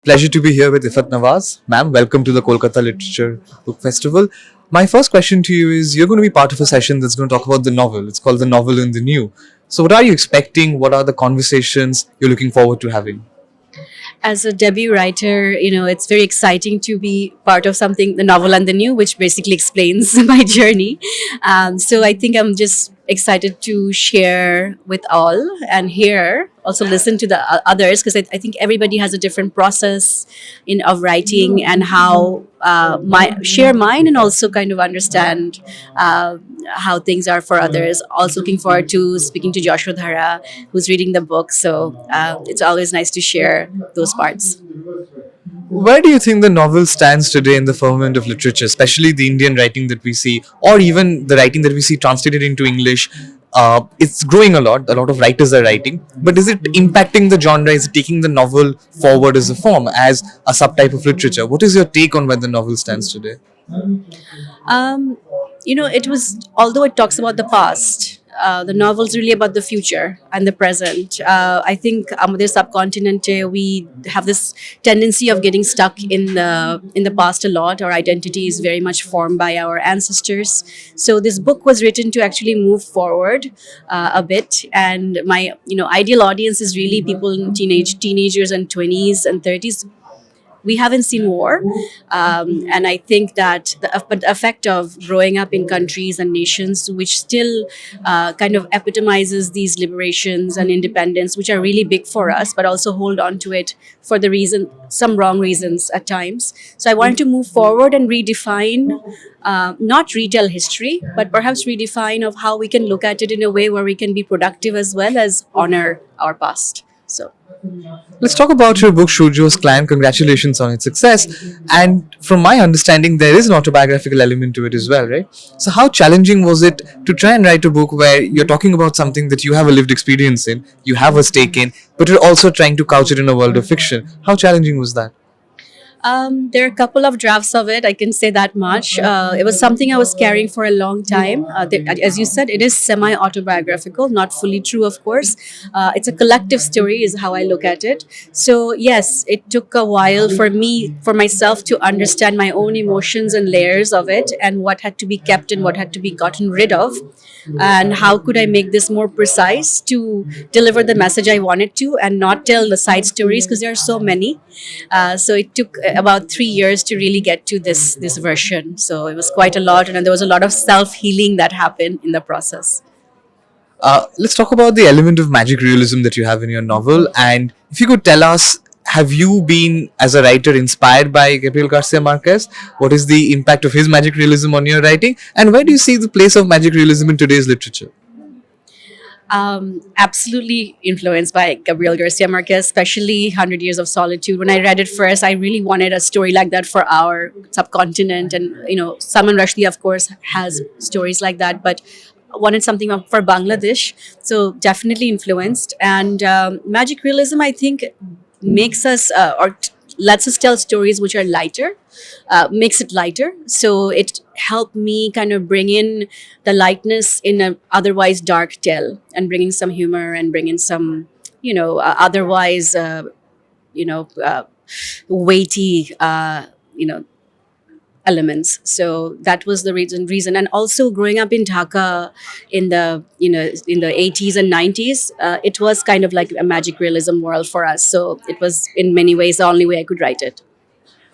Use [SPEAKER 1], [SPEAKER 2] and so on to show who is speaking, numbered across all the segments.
[SPEAKER 1] Pleasure to be here with Iffat Nawaz. Ma'am, welcome to the Kolkata Literature Book Festival. My first question to you is, you're going to be part of a session that's going to talk about the novel. It's called The Novel in the New. So what are you expecting? What are the conversations you're looking forward to having?
[SPEAKER 2] As a debut writer, it's very exciting to be part of something, the novel and the new, which basically explains my journey. So I think I'm just excited to share with all and hear, also listen to the others, because I think everybody has a different process of writing and how share mine and also kind of understand how things are for others. Also looking forward to speaking to Joshua Dhara, who's reading the book. So it's always nice to share those parts.
[SPEAKER 1] Where do you think the novel stands today in the firmament of literature, especially the Indian writing that we see, or even the writing that we see translated into English? It's growing a lot. A lot of writers are writing, but is it impacting the genre? Is it taking the novel forward as a form, as a subtype of literature? What is your take on where the novel stands today?
[SPEAKER 2] Um, it was, although it talks about the past, the novel's really about the future and the present. I think the subcontinent, we have this tendency of getting stuck in the past a lot. Our identity is very much formed by our ancestors. So this book was written to actually move forward a bit. And my ideal audience is really people in teenagers and 20s and 30s. We haven't seen war, and I think that but the effect of growing up in countries and nations which still kind of epitomizes these liberations and independence, which are really big for us, but also hold on to it for some wrong reasons at times. So I wanted to move forward and redefine, not retell history, but perhaps redefine of how we can look at it in a way where we can be productive as well as honor our past. So.
[SPEAKER 1] Let's talk about your book, Shujo's Clan. Congratulations on its success. And from my understanding, there is an autobiographical element to it as well, right? So, how challenging was it to try and write a book where you're talking about something that you have a lived experience in, you have a stake in, but you're also trying to couch it in a world of fiction? How challenging was that?
[SPEAKER 2] There are a couple of drafts of it. I can say that much. It was something I was carrying for a long time. As you said, it is semi-autobiographical, not fully true, of course. It's a collective story, is how I look at it. So yes, it took a while for myself, to understand my own emotions and layers of it, and what had to be kept and what had to be gotten rid of, and how could I make this more precise to deliver the message I wanted to, and not tell the side stories, because there are so many. So it took about 3 years to really get to this version. So it was quite a lot, and there was a lot of self-healing that happened in the process.
[SPEAKER 1] Let's talk about the element of magic realism that you have in your novel. And if you could tell us, have you been, as a writer, inspired by Gabriel Garcia Marquez? What is the impact of his magic realism on your writing? And where do you see the place of magic realism in today's literature?
[SPEAKER 2] Absolutely influenced by Gabriel Garcia Marquez, especially 100 Years of Solitude. When I read it first, I really wanted a story like that for our subcontinent. And, Salman Rushdie, of course, has stories like that, but wanted something for Bangladesh. So definitely influenced. And magic realism, I think, makes us lets us tell stories which are lighter, makes it lighter. So it helped me kind of bring in the lightness in a otherwise dark tale, and bring in some humor and bring in some, otherwise, weighty, elements. So that was the reason. And also growing up in Dhaka in the 80s and 90s, it was kind of like a magic realism world for us. So it was in many ways the only way I could write it.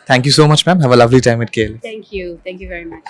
[SPEAKER 1] Thank you so much, ma'am. Have a lovely time at KL.
[SPEAKER 2] Thank you very much.